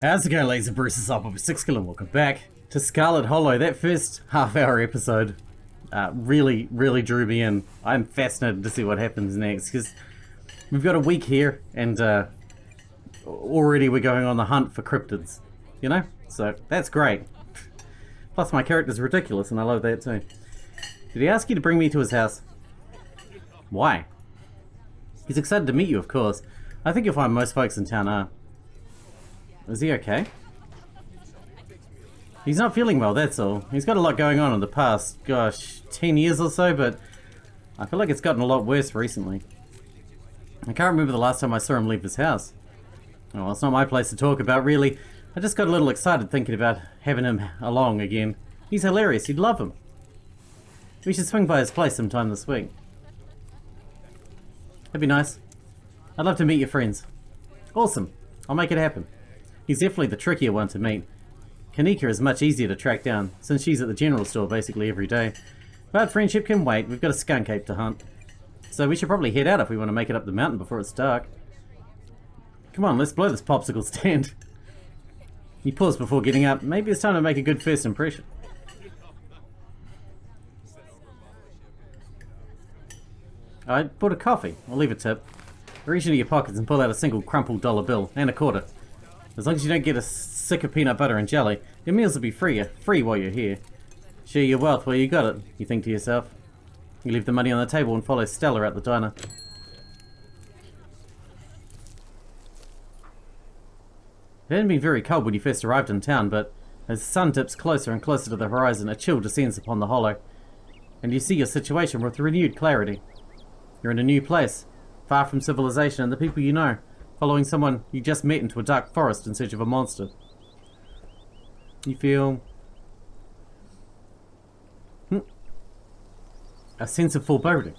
How's it going, ladies and Bruce's up with Sixkilla, and welcome back to Scarlet Hollow. That first half-hour episode really drew me in. I'm fascinated to see what happens next, because we've got a week here, and already we're going on the hunt for cryptids, you know? So, that's great. Plus, my character's ridiculous, and I love that too. Did he ask you to bring me to his house? Why? He's excited to meet you, of course. I think you'll find most folks in town are. Is he okay? He's not feeling well, that's all. He's got a lot going on in the past, gosh, 10 years or so, but I feel like it's gotten a lot worse recently. I can't remember the last time I saw him leave his house. Oh, well, it's not my place to talk about, really. I just got a little excited thinking about having him along again. He's hilarious, you'd love him. We should swing by his place sometime this week. That'd be nice. I'd love to meet your friends. Awesome, I'll make it happen. He's definitely the trickier one to meet. Kanika is much easier to track down, since she's at the general store basically every day. But friendship can wait, we've got a skunk ape to hunt. So we should probably head out if we want to make it up the mountain before it's dark. Come on, let's blow this popsicle stand. He paused before getting up. Maybe it's time to make a good first impression. I bought a coffee. I'll leave a tip. Reach into your pockets and pull out a single crumpled dollar bill and a quarter. As long as you don't get a sick of peanut butter and jelly, your meals will be free while you're here. Share your wealth where you got it, you think to yourself. You leave the money on the table and follow Stella out the diner. It hadn't been very cold when you first arrived in town, but as the sun dips closer and closer to the horizon, a chill descends upon the hollow, and you see your situation with renewed clarity. You're in a new place, far from civilization and the people you know, following someone you just met into a dark forest in search of a monster. You feel a sense of foreboding.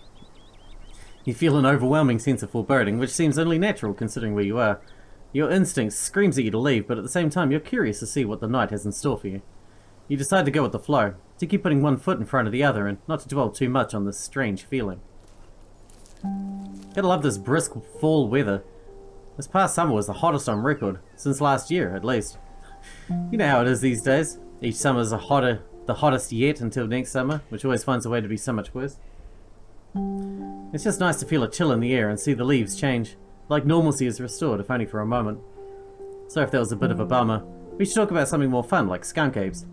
You feel an overwhelming sense of foreboding, which seems only natural considering where you are. Your instinct screams at you to leave, but at the same time you're curious to see what the night has in store for you. You decide to go with the flow, to keep putting one foot in front of the other and not to dwell too much on this strange feeling. Gotta love this brisk fall weather. This past summer was the hottest on record, since last year at least. You know how it is these days. Each summer's the hottest yet until next summer, which always finds a way to be so much worse. It's just nice to feel a chill in the air and see the leaves change, like normalcy is restored, if only for a moment. So if that was a bit of a bummer, we should talk about something more fun, like skunk apes.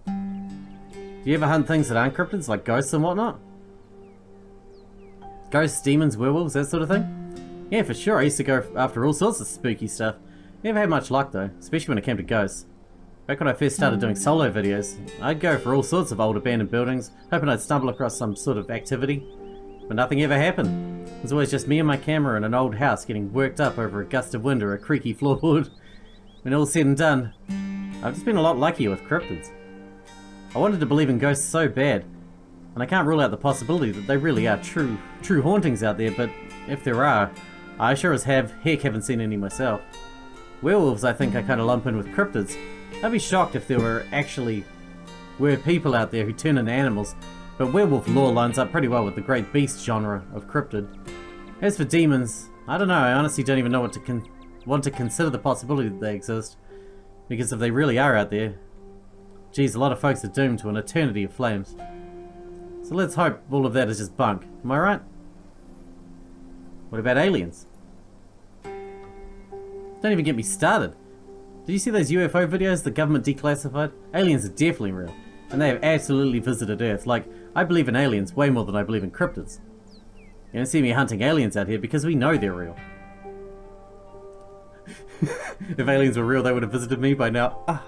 Do you ever hunt things that aren't cryptids, like ghosts and whatnot? Ghosts, demons, werewolves, that sort of thing? Yeah, for sure, I used to go after all sorts of spooky stuff. Never had much luck though, especially when it came to ghosts. Back when I first started doing solo videos, I'd go for all sorts of old abandoned buildings, hoping I'd stumble across some sort of activity. But nothing ever happened. It was always just me and my camera in an old house getting worked up over a gust of wind or a creaky floorboard. When all's said and done, I've just been a lot luckier with cryptids. I wanted to believe in ghosts so bad, and I can't rule out the possibility that they really are true hauntings out there, but if there are, I sure as heck haven't seen any myself. Werewolves I think I kind of lump in with cryptids. I'd be shocked if there were people out there who turn into animals, but werewolf lore lines up pretty well with the great beast genre of cryptid. As for demons, I don't know, I honestly don't even know want to consider the possibility that they exist, because if they really are out there, geez, a lot of folks are doomed to an eternity of flames. So let's hope all of that is just bunk, am I right? What about aliens? Don't even get me started. Did you see those UFO videos the government declassified? Aliens are definitely real, and they have absolutely visited Earth. Like, I believe in aliens way more than I believe in cryptids. You don't see me hunting aliens out here because we know they're real. If aliens were real, they would have visited me by now. Ah.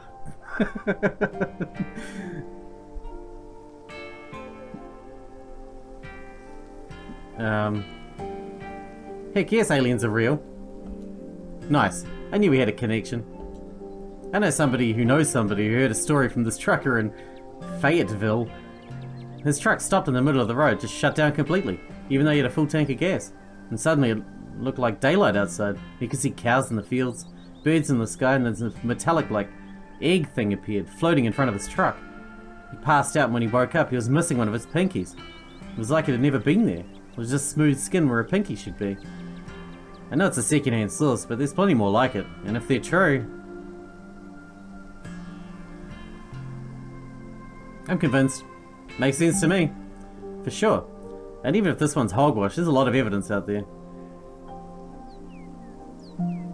Heck yes, aliens are real. Nice. I knew we had a connection. I know somebody who knows somebody who heard a story from this trucker in Fayetteville. His truck stopped in the middle of the road, just shut down completely, even though he had a full tank of gas. And suddenly it looked like daylight outside. You could see cows in the fields, birds in the sky, and this metallic like egg thing appeared, floating in front of his truck. He passed out, and when he woke up, he was missing one of his pinkies. It was like it had never been there. It was just smooth skin where a pinky should be. I know it's a second-hand source, but there's plenty more like it, and if they're true... I'm convinced. Makes sense to me. For sure. And even if this one's hogwash, there's a lot of evidence out there.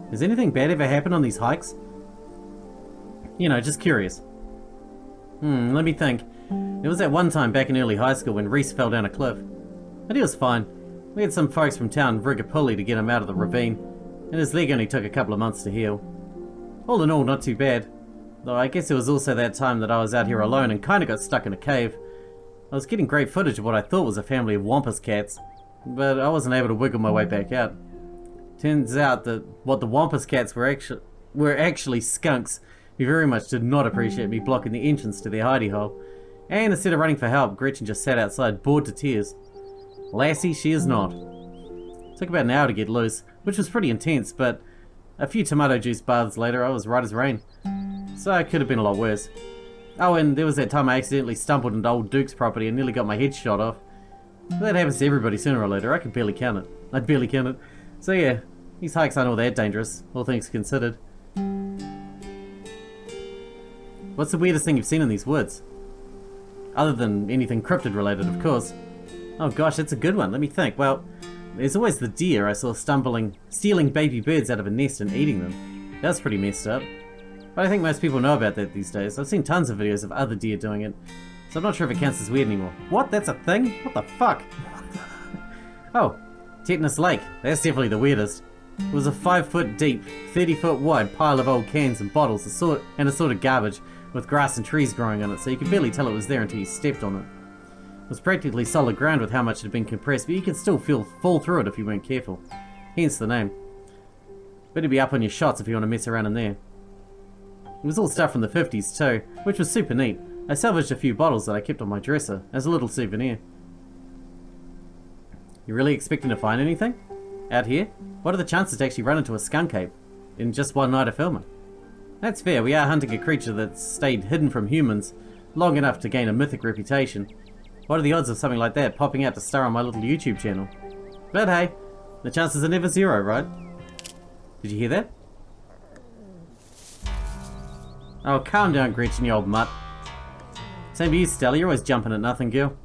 Has anything bad ever happened on these hikes? You know, just curious. Let me think. There was that one time back in early high school when Reese fell down a cliff. But he was fine. We had some folks from town rig a pulley to get him out of the ravine, and his leg only took a couple of months to heal. All in all, not too bad. Though I guess it was also that time that I was out here alone and kinda got stuck in a cave. I was getting great footage of what I thought was a family of wampus cats, but I wasn't able to wiggle my way back out. Turns out that what the wampus cats were actually skunks who very much did not appreciate me blocking the entrance to their hidey hole. And instead of running for help, Gretchen just sat outside, bored to tears. Lassie, she is not. Took about an hour to get loose, which was pretty intense, but a few tomato juice baths later, I was right as rain. So it could have been a lot worse. Oh, and there was that time I accidentally stumbled into old Duke's property and nearly got my head shot off. That happens to everybody sooner or later. I can barely count it. I'd barely count it. So yeah, these hikes aren't all that dangerous, all things considered. What's the weirdest thing you've seen in these woods? Other than anything cryptid related, of course. Oh gosh, that's a good one. Let me think. Well, there's always the deer I saw stealing baby birds out of a nest and eating them. That was pretty messed up. But I think most people know about that these days. I've seen tons of videos of other deer doing it, so I'm not sure if it counts as weird anymore. What? That's a thing? What the fuck? Oh, Tetanus Lake. That's definitely the weirdest. It was a 5-foot deep, 30-foot wide pile of old cans and bottles and assorted garbage with grass and trees growing on it, so you could barely tell it was there until you stepped on it. It was practically solid ground with how much it had been compressed, but you could still fall through it if you weren't careful. Hence the name. Better be up on your shots if you want to mess around in there. It was all stuff from the 50s too, which was super neat. I salvaged a few bottles that I kept on my dresser as a little souvenir. You really expecting to find anything? Out here? What are the chances to actually run into a skunk ape in just one night of filming? That's fair, we are hunting a creature that's stayed hidden from humans long enough to gain a mythic reputation. What are the odds of something like that popping out to star on my little YouTube channel? But hey, the chances are never zero, right? Did you hear that? Oh, calm down, Gretchen, you old mutt. Same to you, Stella. You're always jumping at nothing, girl.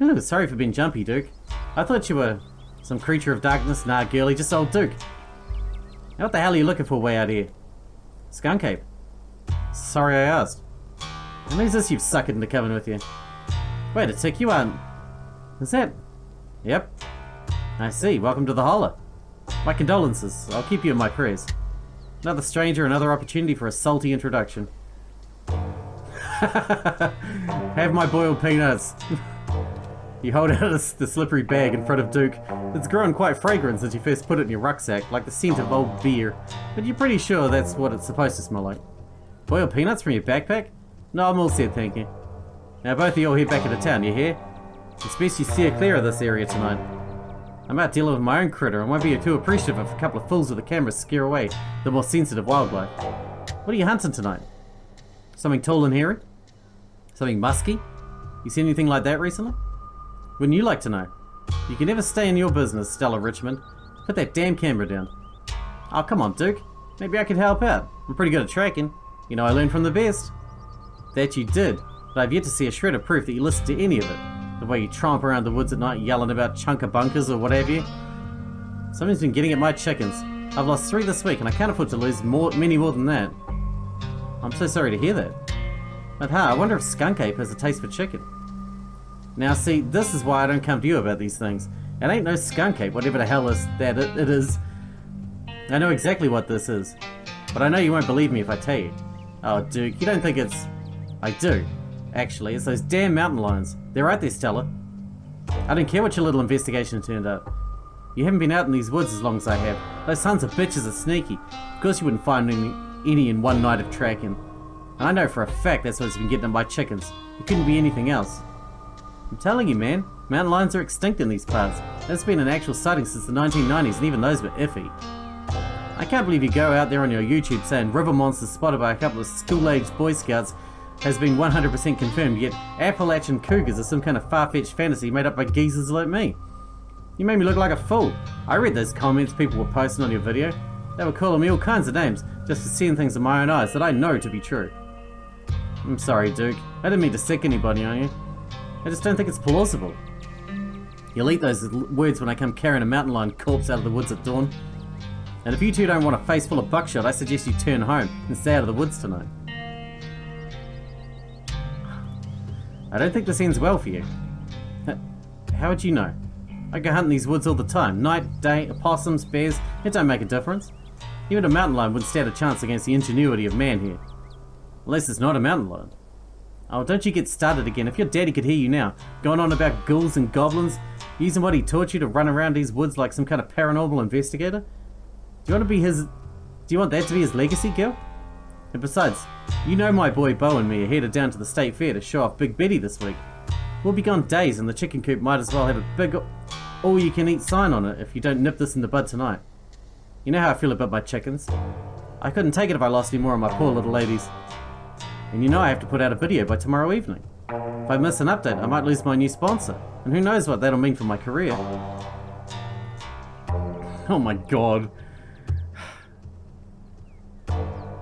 Ooh, sorry for being jumpy, Duke. I thought you were some creature of darkness. Nah, girlie, just old Duke. Now what the hell are you looking for way out here? Skunk ape. Sorry I asked. And who's this you've suckered into coming with you? Wait a tick, you aren't... Is that... Yep. I see. Welcome to the holler. My condolences. I'll keep you in my prayers. Another stranger, another opportunity for a salty introduction. Have my boiled peanuts. You hold out the slippery bag in front of Duke. It's grown quite fragrant since you first put it in your rucksack, like the scent of old beer. But you're pretty sure that's what it's supposed to smell like. Boiled peanuts from your backpack? No, I'm all set, thank you. Now both of you all head back into town, you hear? It's best you steer clear of this area tonight. I'm out dealing with my own critter and won't be too appreciative if a couple of fools with a camera scare away the more sensitive wildlife. What are you hunting tonight? Something tall and hairy? Something musky? You seen anything like that recently? Wouldn't you like to know? You can never stay in your business, Stella Richmond. Put that damn camera down. Oh, come on, Duke. Maybe I could help out. I'm pretty good at tracking. You know, I learned from the best. That you did, but I've yet to see a shred of proof that you listened to any of it. The way you tromp around the woods at night yelling about chunker bunkers or what have you. Something's been getting at my chickens. I've lost 3 this week and I can't afford to lose many more than that. I'm so sorry to hear that. But I wonder if Skunk Ape has a taste for chicken. Now see, this is why I don't come to you about these things. It ain't no Skunk Ape, whatever the hell is that it is. I know exactly what this is. But I know you won't believe me if I tell you. Oh, Duke, you don't think it's... I do. Actually, it's those damn mountain lions. They're right there, Stella. I don't care what your little investigation turned up. You haven't been out in these woods as long as I have. Those sons of bitches are sneaky. Of course you wouldn't find any in one night of tracking. And I know for a fact that's what's been getting at my chickens. It couldn't be anything else. I'm telling you, man, mountain lions are extinct in these parts. There's been an actual sighting since the 1990s, and even those were iffy. I can't believe you go out there on your YouTube saying river monsters spotted by a couple of school-aged Boy Scouts has been 100% confirmed, yet Appalachian cougars are some kind of far-fetched fantasy made up by geezers like me. You made me look like a fool. I read those comments people were posting on your video. They were calling me all kinds of names just for seeing things with my own eyes that I know to be true. I'm sorry, Duke. I didn't mean to sick anybody on you. I just don't think it's plausible. You'll eat those words when I come carrying a mountain lion corpse out of the woods at dawn. And if you two don't want a face full of buckshot, I suggest you turn home and stay out of the woods tonight. I don't think this ends well for you. How would you know? I go hunting these woods all the time. Night, day, opossums, bears, it don't make a difference. Even a mountain lion wouldn't stand a chance against the ingenuity of man here. Unless it's not a mountain lion. Oh, don't you get started again. If your daddy could hear you now, going on about ghouls and goblins, using what he taught you to run around these woods like some kind of paranormal investigator? Do you want that to be his legacy, girl? And besides, you know my boy Bo and me are headed down to the state fair to show off Big Betty this week. We'll be gone days and the chicken coop might as well have a big all-you-can-eat sign on it if you don't nip this in the bud tonight. You know how I feel about my chickens. I couldn't take it if I lost any more of my poor little ladies. And you know I have to put out a video by tomorrow evening. If I miss an update, I might lose my new sponsor. And who knows what that'll mean for my career. Oh my god.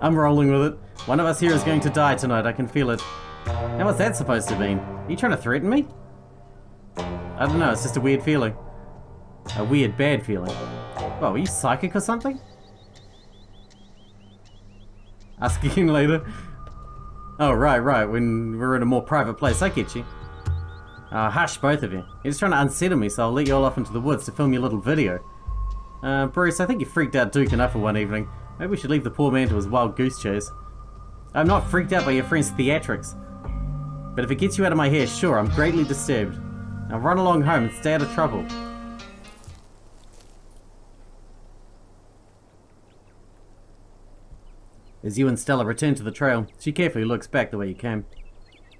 I'm rolling with it. One of us here is going to die tonight, I can feel it. Now what's that supposed to mean? Are you trying to threaten me? I don't know, it's just a weird feeling. A weird bad feeling. Well, are you psychic or something? Ask again later. Oh, right, when we're in a more private place, I get you. Hush, both of you. You're just trying to unsettle me, so I'll let you all off into the woods to film your little video. Bruce, I think you freaked out Duke enough for one evening. Maybe we should leave the poor man to his wild goose chase. I'm not freaked out by your friend's theatrics. But if it gets you out of my hair, sure, I'm greatly disturbed. Now run along home and stay out of trouble. As you and Stella return to the trail, she carefully looks back the way you came.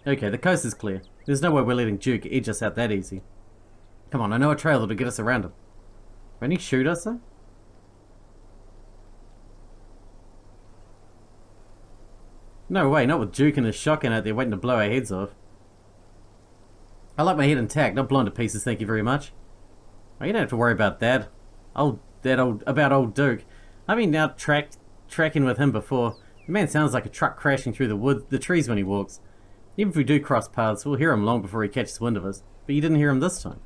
Okay, the coast is clear. There's no way we're letting Duke edge us out that easy. Come on, I know a trail that'll get us around him. Won't he shoot us though? No way, not with Duke and his shotgun out there waiting to blow our heads off. I like my head intact, not blown to pieces, thank you very much. Oh, you don't have to worry about that. About old Duke. I've been out tracking with him before. The man sounds like a truck crashing through the trees when he walks. Even if we do cross paths, we'll hear him long before he catches wind of us. But you didn't hear him this time.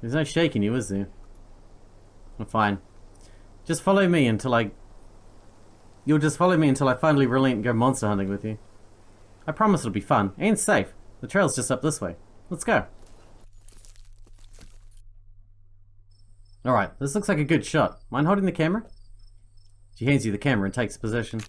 There's no shaking you, is there? Well, fine. Just follow me until You'll just follow me until I finally relent and go monster hunting with you. I promise it'll be fun and safe. The trail's just up this way. Let's go. Alright, this looks like a good shot. Mind holding the camera? She hands you the camera and takes position.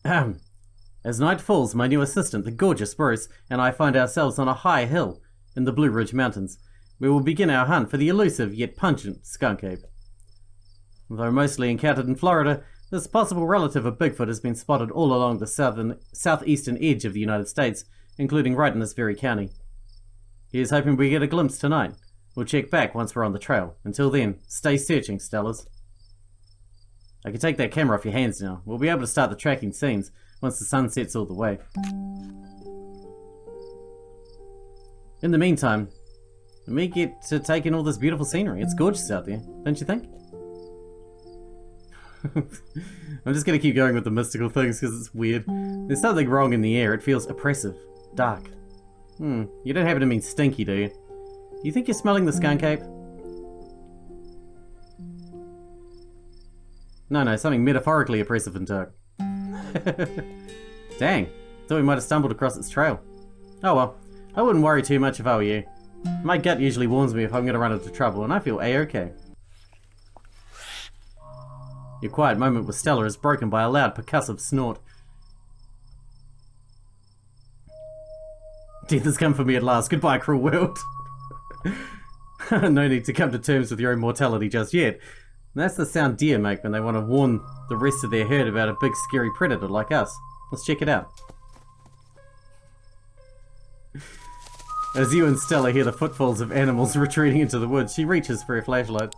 As night falls, my new assistant, the gorgeous Bruce, and I find ourselves on a high hill in the Blue Ridge Mountains. We will begin our hunt for the elusive yet pungent skunk ape. Though mostly encountered in Florida, this possible relative of Bigfoot has been spotted all along the southeastern edge of the United States, including right in this very county. He is hoping we get a glimpse tonight. We'll check back once we're on the trail. Until then, stay searching, Stellas. I can take that camera off your hands now. We'll be able to start the tracking scenes once the sun sets all the way. In the meantime, let me get to take in all this beautiful scenery. It's gorgeous out there, don't you think? I'm just gonna keep going with the mystical things because it's weird. There's something wrong in the air. It feels oppressive. Dark. You don't happen to mean stinky, do you? You think you're smelling the skunk ape? No, something metaphorically oppressive and dark. Dang, thought we might have stumbled across its trail. Oh well, I wouldn't worry too much if I were you. My gut usually warns me if I'm gonna run into trouble, and I feel A-okay. Your quiet moment with Stella is broken by a loud percussive snort. Death has come for me at last. Goodbye, cruel world. No need to come to terms with your own mortality just yet. That's the sound deer make when they want to warn the rest of their herd about a big scary predator like us. Let's check it out. As you and Stella hear the footfalls of animals retreating into the woods, she reaches for her flashlight.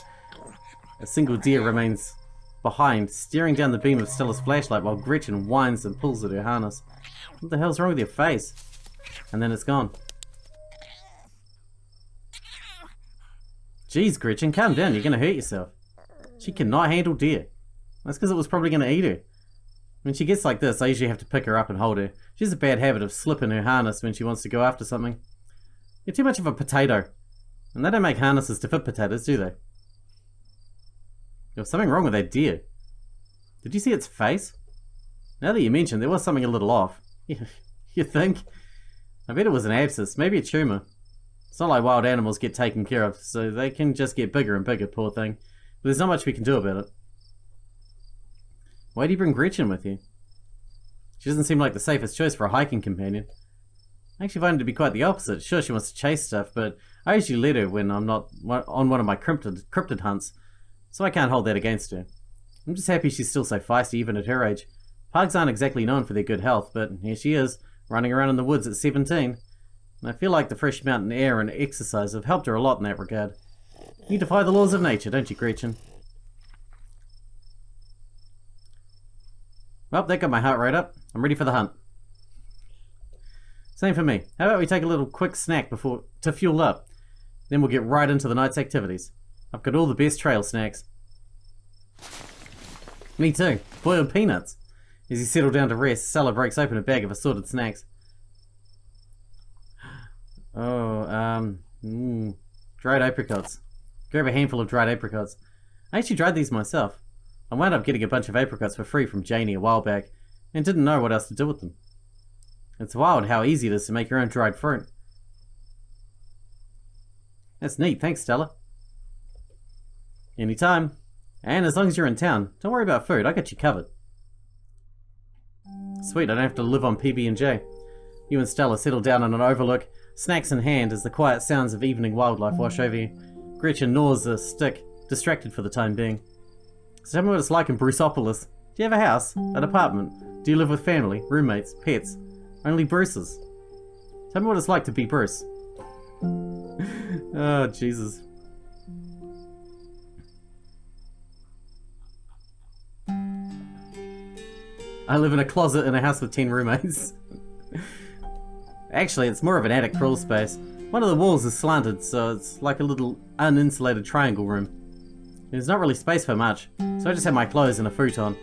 A single deer remains behind, staring down the beam of Stella's flashlight while Gretchen whines and pulls at her harness. What the hell's wrong with your face? And then it's gone. Jeez, Gretchen, calm down, you're gonna hurt yourself. She cannot handle deer. That's because it was probably gonna eat her. When she gets like this, I usually have to pick her up and hold her. She has a bad habit of slipping her harness when she wants to go after something. You're too much of a potato. And they don't make harnesses to fit potatoes, do they? There was something wrong with that deer. Did you see its face? Now that you mention, there was something a little off. You think? I bet it was an abscess, maybe a tumour. It's not like wild animals get taken care of, so they can just get bigger and bigger, poor thing. But there's not much we can do about it. Why do you bring Gretchen with you? She doesn't seem like the safest choice for a hiking companion. I actually find her to be quite the opposite. Sure, she wants to chase stuff, but I usually let her when I'm not on one of my cryptid hunts, so I can't hold that against her. I'm just happy she's still so feisty even at her age. Pugs aren't exactly known for their good health, but here she is, running around in the woods at 17. And I feel like the fresh mountain air and exercise have helped her a lot in that regard. You defy the laws of nature, don't you, Gretchen? Well, that got my heart rate up. I'm ready for the hunt. Same for me. How about we take a little quick snack to fuel up? Then we'll get right into the night's activities. I've got all the best trail snacks. Me too. Boiled peanuts. As you settle down to rest, Stella breaks open a bag of assorted snacks. Oh, dried apricots. Grab a handful of dried apricots. I actually dried these myself. I wound up getting a bunch of apricots for free from Janie a while back, and didn't know what else to do with them. It's wild how easy it is to make your own dried fruit. That's neat, thanks Stella. Anytime. And as long as you're in town, don't worry about food, I got you covered. Sweet, I don't have to live on PB&J. You and Stella settle down on an overlook, snacks in hand as the quiet sounds of evening wildlife wash over you. Gretchen gnaws a stick, distracted for the time being. So tell me what it's like in Bruceopolis. Do you have a house? An apartment? Do you live with family, roommates, pets? Only Bruces? Tell me what it's like to be Bruce. Oh, Jesus. I live in a closet in a house with 10 roommates. Actually, it's more of an attic crawl space. One of the walls is slanted, so it's like a little uninsulated triangle room. There's not really space for much, so I just have my clothes and a futon.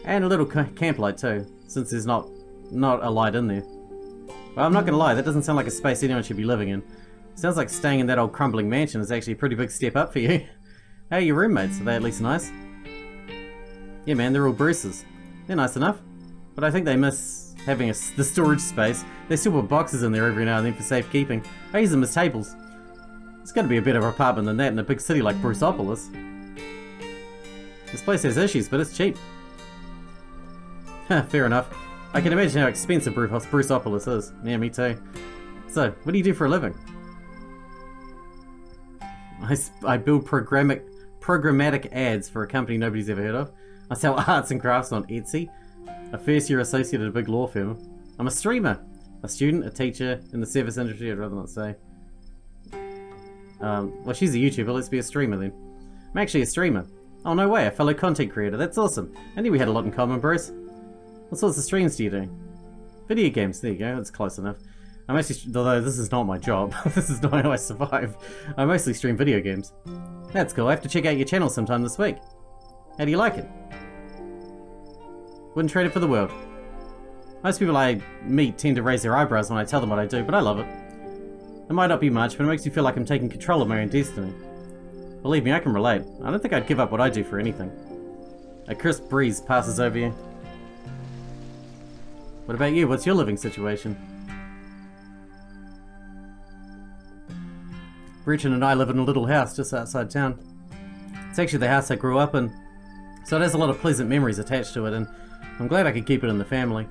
And a little camp light too, since there's not a light in there. Well, I'm not gonna lie, that doesn't sound like a space anyone should be living in. Sounds like staying in that old crumbling mansion is actually a pretty big step up for you. How are your roommates? Are they at least nice? Yeah man, they're all Bruces. They're nice enough. But I think they miss having the storage space. They still put boxes in there every now and then for safekeeping. I use them as tables. It's gotta be a better apartment than that in a big city like Bruceopolis. This place has issues, but it's cheap. Fair enough. I can imagine how expensive Bruceopolis is. Yeah, me too. So, what do you do for a living? I build programmatic ads for a company nobody's ever heard of. I sell arts and crafts on Etsy. A first-year associate at a big law firm. I'm a streamer. A student, a teacher, in the service industry, I'd rather not say. Well, she's a YouTuber, let's be a streamer then. I'm actually a streamer. Oh, no way, a fellow content creator, that's awesome. I knew we had a lot in common, Bruce. What sorts of streams do you do? Video games, there you go, that's close enough. Although this is not my job, this is not how I survive. I mostly stream video games. That's cool, I have to check out your channel sometime this week. How do you like it? Wouldn't trade it for the world. Most people I meet tend to raise their eyebrows when I tell them what I do, but I love it. It might not be much, but it makes me feel like I'm taking control of my own destiny. Believe me, I can relate. I don't think I'd give up what I do for anything. A crisp breeze passes over you. What about you? What's your living situation? Gretchen and I live in a little house just outside town. It's actually the house I grew up in, so it has a lot of pleasant memories attached to it, and I'm glad I could keep it in the family.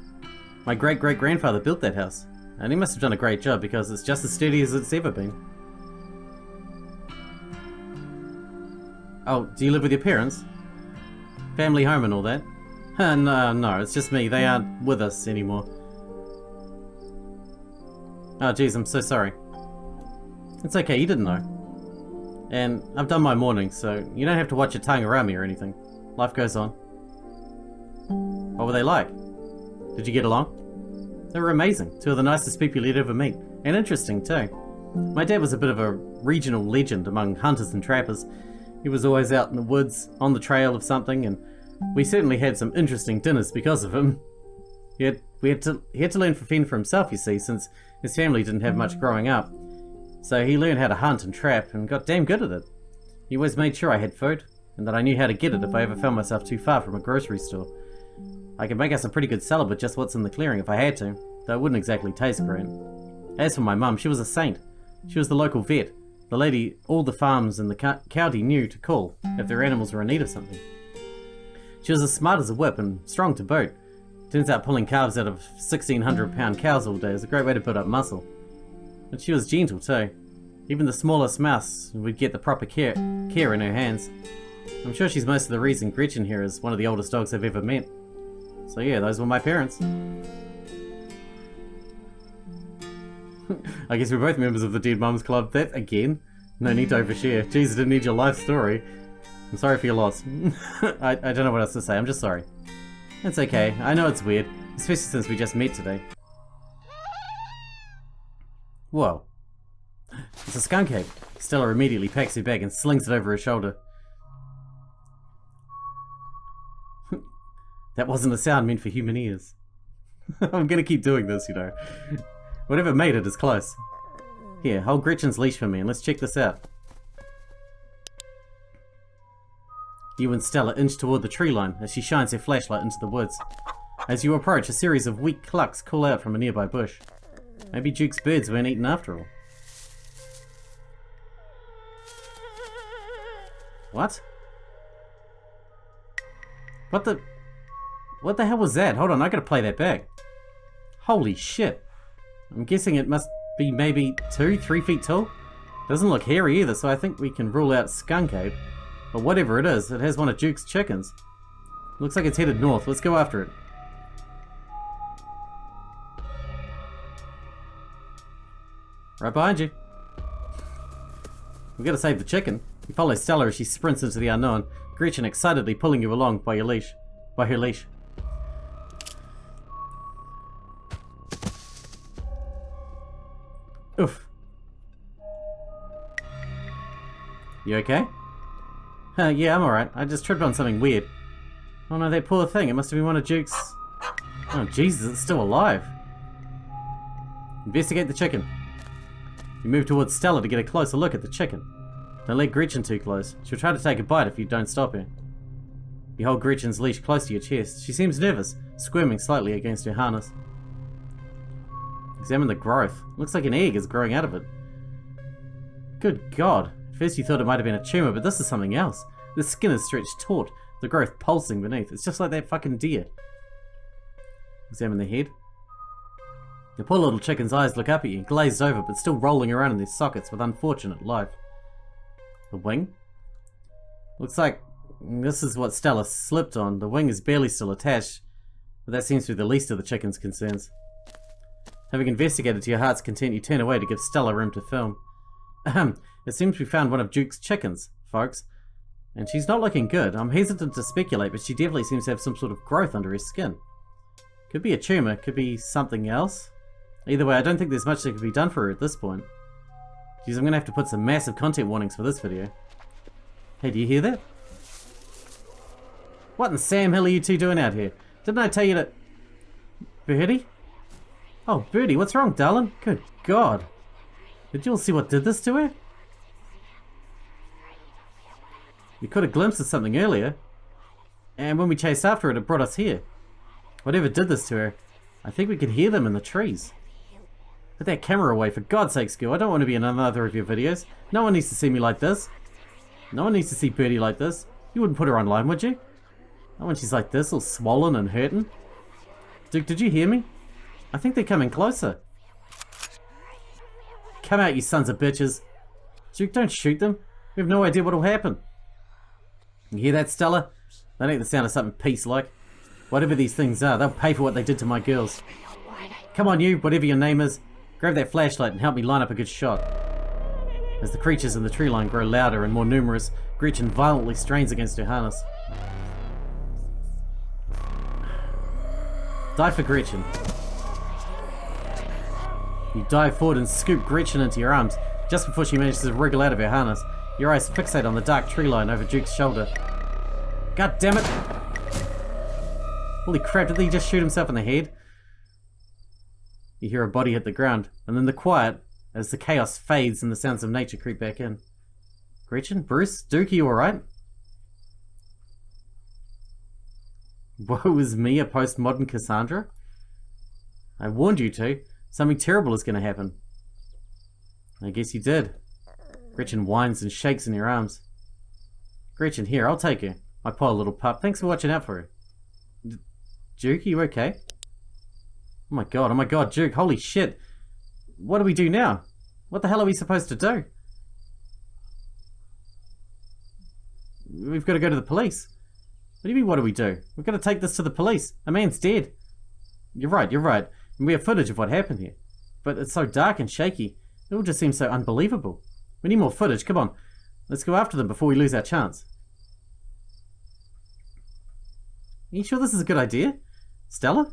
My great-great-grandfather built that house, and he must have done a great job because it's just as sturdy as it's ever been. Oh, do you live with your parents? Family home and all that? No, it's just me. They aren't with us anymore. Oh geez, I'm so sorry. It's okay, you didn't know. And I've done my morning, so you don't have to watch your tongue around me or anything. Life goes on. What were they like? Did you get along? They were amazing. Two of the nicest people you'd ever meet. And interesting too. My dad was a bit of a regional legend among hunters and trappers. He was always out in the woods, on the trail of something, and we certainly had some interesting dinners because of him. He had to learn to fend for himself, you see, since his family didn't have much growing up. So he learned how to hunt and trap and got damn good at it. He always made sure I had food, and that I knew how to get it if I ever found myself too far from a grocery store. I could make us a pretty good salad with just what's in the clearing if I had to, though it wouldn't exactly taste great. As for my mum, she was a saint. She was the local vet, the lady all the farms in the county knew to call if their animals were in need of something. She was as smart as a whip and strong to boot. Turns out pulling calves out of 1,600-pound cows all day is a great way to build up muscle. And she was gentle too. Even the smallest mouse would get the proper care in her hands. I'm sure she's most of the reason Gretchen here is one of the oldest dogs I've ever met. So yeah, those were my parents. I guess we're both members of the Dead Mums Club. That, again, no need to overshare. Jeez, I didn't need your life story. I'm sorry for your loss. I don't know what else to say, I'm just sorry. It's okay, I know it's weird, especially since we just met today. Whoa. It's a skunk ape. Stella immediately packs her bag and slings it over her shoulder. That wasn't a sound meant for human ears. I'm gonna keep doing this, you know. Whatever made it is close. Here, hold Gretchen's leash for me and let's check this out. You and Stella inch toward the tree line as she shines her flashlight into the woods. As you approach, a series of weak clucks call out from a nearby bush. Maybe Duke's birds weren't eaten after all. What? What the hell was that? Hold on, I gotta play that back. Holy shit. I'm guessing it must be maybe 2-3 feet tall? Doesn't look hairy either, so I think we can rule out skunk ape. But whatever it is, it has one of Duke's chickens. Looks like it's headed north. Let's go after it. Right behind you. We gotta save the chicken. You follow Stella as she sprints into the unknown, Gretchen excitedly pulling you along by her leash. Oof. You okay? Yeah, I'm alright. I just tripped on something weird. Oh no, that poor thing. It must have been one of Duke's... Oh Jesus, it's still alive. Investigate the chicken. You move towards Stella to get a closer look at the chicken. Don't let Gretchen too close. She'll try to take a bite if you don't stop her. You hold Gretchen's leash close to your chest. She seems nervous, squirming slightly against her harness. Examine the growth. Looks like an egg is growing out of it. Good God. At first you thought it might have been a tumor, but this is something else. The skin is stretched taut, the growth pulsing beneath. It's just like that fucking deer. Examine the head. The poor little chicken's eyes look up at you, glazed over, but still rolling around in their sockets with unfortunate life. The wing? Looks like this is what Stella slipped on. The wing is barely still attached, but that seems to be the least of the chicken's concerns. Having investigated to your heart's content, you turn away to give Stella room to film. It seems we found one of Duke's chickens, folks. And she's not looking good. I'm hesitant to speculate, but she definitely seems to have some sort of growth under her skin. Could be a tumor, could be something else. Either way, I don't think there's much that could be done for her at this point. Geez, I'm gonna have to put some massive content warnings for this video. Hey, do you hear that? What in Sam Hill are you two doing out here? Didn't I tell you to... Birdie? Oh, Birdie, what's wrong, darling? Good God. Did you all see what did this to her? We caught a glimpse of something earlier. And when we chased after it, it brought us here. Whatever did this to her, I think we could hear them in the trees. Put that camera away, for God's sake, Skill. I don't want to be in another of your videos. No one needs to see me like this. No one needs to see Birdie like this. You wouldn't put her online, would you? Not when she's like this, all swollen and hurting. Duke, did you hear me? I think they're coming closer. Come out, you sons of bitches. Duke, don't shoot them. We have no idea what'll happen. You hear that, Stella? That ain't the sound of something peace-like. Whatever these things are, they'll pay for what they did to my girls. Come on, you, whatever your name is. Grab that flashlight and help me line up a good shot. As the creatures in the tree line grow louder and more numerous, Gretchen violently strains against her harness. Die for Gretchen. You dive forward and scoop Gretchen into your arms just before she manages to wriggle out of her harness. Your eyes fixate on the dark tree line over Duke's shoulder. God damn it! Holy crap, did he just shoot himself in the head? You hear a body hit the ground, and then the quiet as the chaos fades and the sounds of nature creep back in. Gretchen? Bruce? Duke, are you alright? Woe is me, a postmodern Cassandra? I warned you to. Something terrible is going to happen. I guess you did. Gretchen whines and shakes in your arms. Gretchen, here, I'll take her. My poor little pup. Thanks for watching out for her. Duke, are you okay? Oh my god, Duke, holy shit. What do we do now? What the hell are we supposed to do? We've got to go to the police. What do you mean, what do we do? We've got to take this to the police. A man's dead. You're right. And we have footage of what happened here. But it's so dark and shaky. It all just seems so unbelievable. We need more footage, come on. Let's go after them before we lose our chance. Are you sure this is a good idea? Stella?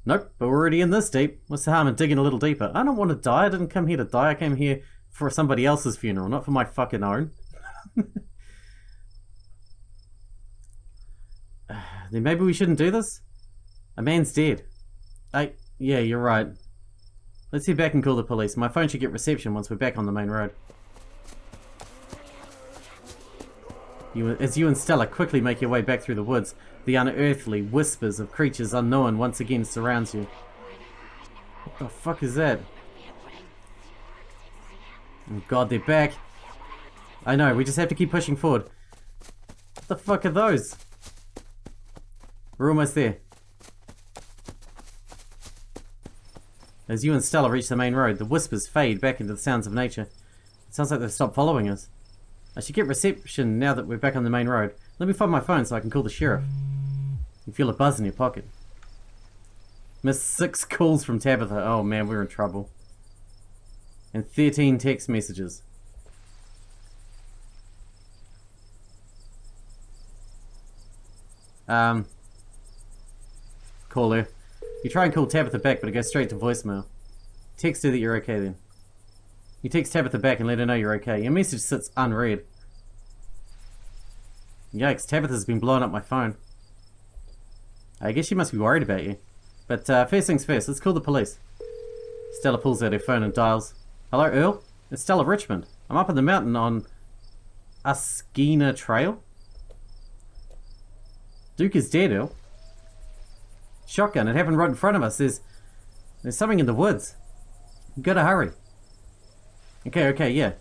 Nope, but we're already in this deep. What's the harm in digging a little deeper? I don't want to die. I didn't come here to die. I came here for somebody else's funeral, not for my fucking own. Then maybe we shouldn't do this? A man's dead. Yeah, you're right. Let's head back and call the police. My phone should get reception once we're back on the main road. As you and Stella quickly make your way back through the woods, the unearthly whispers of creatures unknown once again surrounds you. What the fuck is that? Oh god, they're back. I know, we just have to keep pushing forward. What the fuck are those? We're almost there. As you and Stella reach the main road, the whispers fade back into the sounds of nature. It sounds like they've stopped following us. I should get reception now that we're back on the main road. Let me find my phone so I can call the sheriff. You feel a buzz in your pocket. Missed 6 calls from Tabitha. Oh man, we're in trouble. And 13 text messages. Call her. You try and call Tabitha back, but it goes straight to voicemail. Text her that you're okay then. You text Tabitha back and let her know you're okay. Your message sits unread. Yikes, Tabitha's been blowing up my phone. I guess she must be worried about you. But first things first, let's call the police. Stella pulls out her phone and dials. Hello, Earl? It's Stella Richmond. I'm up in the mountain on Sixkilla Trail. Duke is dead, Earl. Shotgun, it happened right in front of us. There's something in the woods. We've got to hurry. Okay, yeah.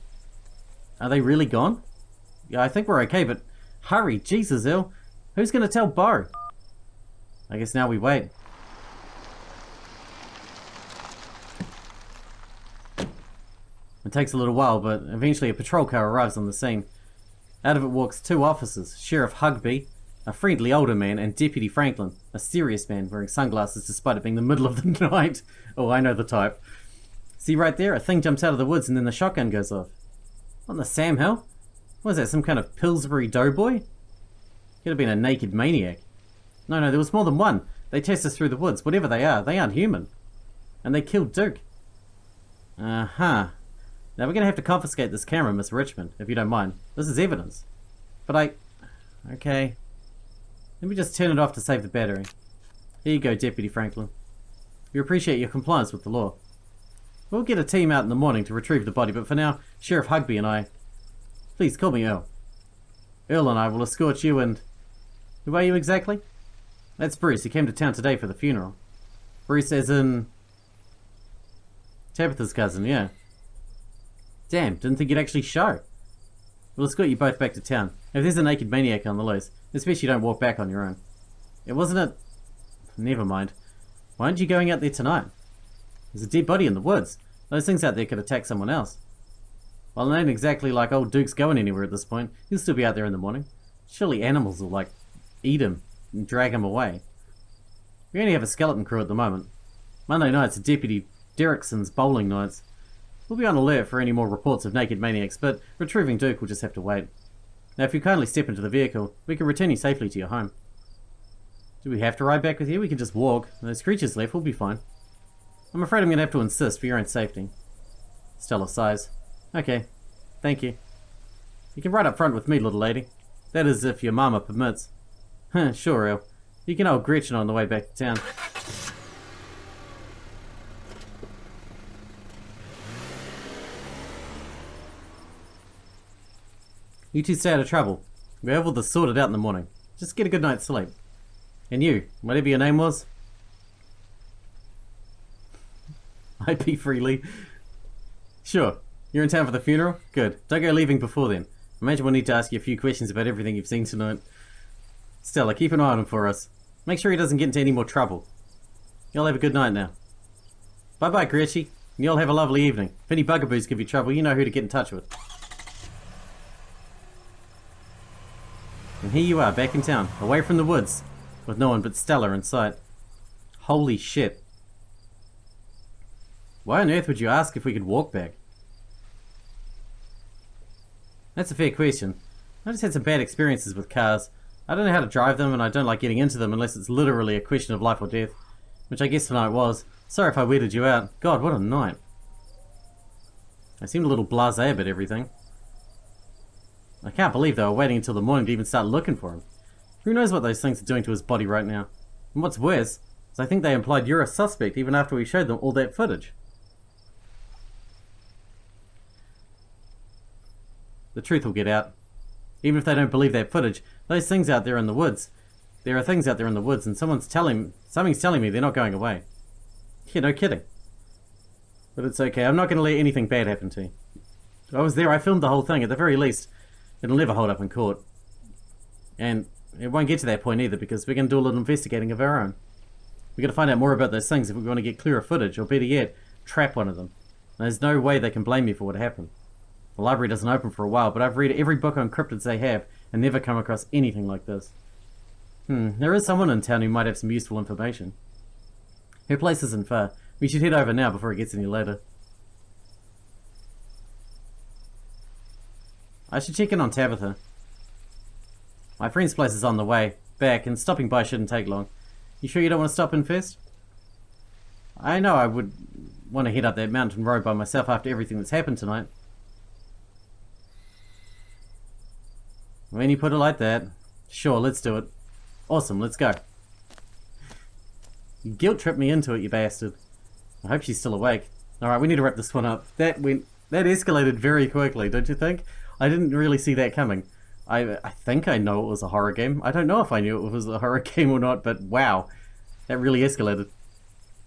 Are they really gone? Yeah, I think we're okay, but hurry, Jesus, Earl. Who's going to tell Bo? I guess now we wait. It takes a little while, but eventually a patrol car arrives on the scene. Out of it walks 2 officers, Sheriff Hugby, a friendly older man, and Deputy Franklin, a serious man wearing sunglasses despite it being the middle of the night. Oh, I know the type. See right there? A thing jumps out of the woods and then the shotgun goes off. What in the Sam hell? What is that, some kind of Pillsbury doughboy? Could have been a naked maniac. No, there was more than one. They chased us through the woods. Whatever they are, they aren't human. And they killed Duke. Uh-huh. Now we're going to have to confiscate this camera, Miss Richmond, if you don't mind. This is evidence. But okay. Let me just turn it off to save the battery. Here you go, Deputy Franklin. We appreciate your compliance with the law. We'll get a team out in the morning to retrieve the body, but for now, Sheriff Hugby and I... Please, call me Earl. Earl and I will escort you and... Who are you exactly? That's Bruce. He came to town today for the funeral. Bruce as in... Tabitha's cousin, yeah. Damn, didn't think you'd actually show. We'll escort you both back to town. If there's a naked maniac on the loose, especially don't walk back on your own. It wasn't a... Never mind. Why aren't you going out there tonight? There's a dead body in the woods. Those things out there could attack someone else. Well, it ain't exactly like old Duke's going anywhere at this point. He'll still be out there in the morning. Surely animals will, eat him and drag him away. We only have a skeleton crew at the moment. Monday nights are Deputy Derrickson's bowling nights. We'll be on alert for any more reports of naked maniacs, but retrieving Duke will just have to wait. Now, if you kindly step into the vehicle, we can return you safely to your home. Do we have to ride back with you? We can just walk. Those creatures left, we'll be fine. I'm afraid I'm gonna have to insist for your own safety. Stella sighs. Okay, thank you. You can ride up front with me, little lady. That is, if your mama permits. Huh, sure, El. You can hold Gretchen on the way back to town. You two stay out of trouble. We'll have all this sorted out in the morning. Just get a good night's sleep. And you, whatever your name was. IP freely. Sure. You're in town for the funeral? Good. Don't go leaving before then. Imagine we'll need to ask you a few questions about everything you've seen tonight. Stella, keep an eye on him for us. Make sure he doesn't get into any more trouble. Y'all have a good night now. Bye-bye, Gretchen. And y'all have a lovely evening. If any bugaboos give you trouble, you know who to get in touch with. And here you are, back in town, away from the woods, with no one but Stella in sight. Holy shit. Why on earth would you ask if we could walk back? That's a fair question. I just had some bad experiences with cars. I don't know how to drive them, and I don't like getting into them unless it's literally a question of life or death. Which I guess tonight was. Sorry if I weirded you out. God, what a night. I seemed a little blasé about everything. I can't believe they were waiting until the morning to even start looking for him. Who knows what those things are doing to his body right now? And what's worse, is I think they implied you're a suspect even after we showed them all that footage. The truth will get out. Even if they don't believe that footage, those things out there in the woods. There are things out there in the woods and something's telling me they're not going away. Yeah, no kidding. But it's okay, I'm not going to let anything bad happen to you. I was there, I filmed the whole thing, at the very least. It'll never hold up in court. And it won't get to that point either, because we're going to do a little investigating of our own. We're going to find out more about those things if we want to get clearer footage, or better yet, trap one of them. And there's no way they can blame me for what happened. The library doesn't open for a while, but I've read every book on cryptids they have, and never come across anything like this. There is someone in town who might have some useful information. Her place isn't far. We should head over now before it gets any later. I should check in on Tabitha. My friend's place is on the way back, and stopping by shouldn't take long. You sure you don't want to stop in first? I know I would want to head up that mountain road by myself after everything that's happened tonight. When you put it like that, sure, let's do it. Awesome, let's go. You guilt-tripped me into it, you bastard. I hope she's still awake. Alright, we need to wrap this one up. That escalated very quickly, don't you think? I didn't really see that coming. I think I know it was a horror game. I don't know if I knew it was a horror game or not, but wow. That really escalated.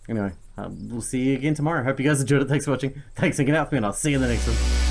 Anyway, we'll see you again tomorrow. Hope you guys enjoyed it. Thanks for watching. Thanks for hanging out with me, and I'll see you in the next one.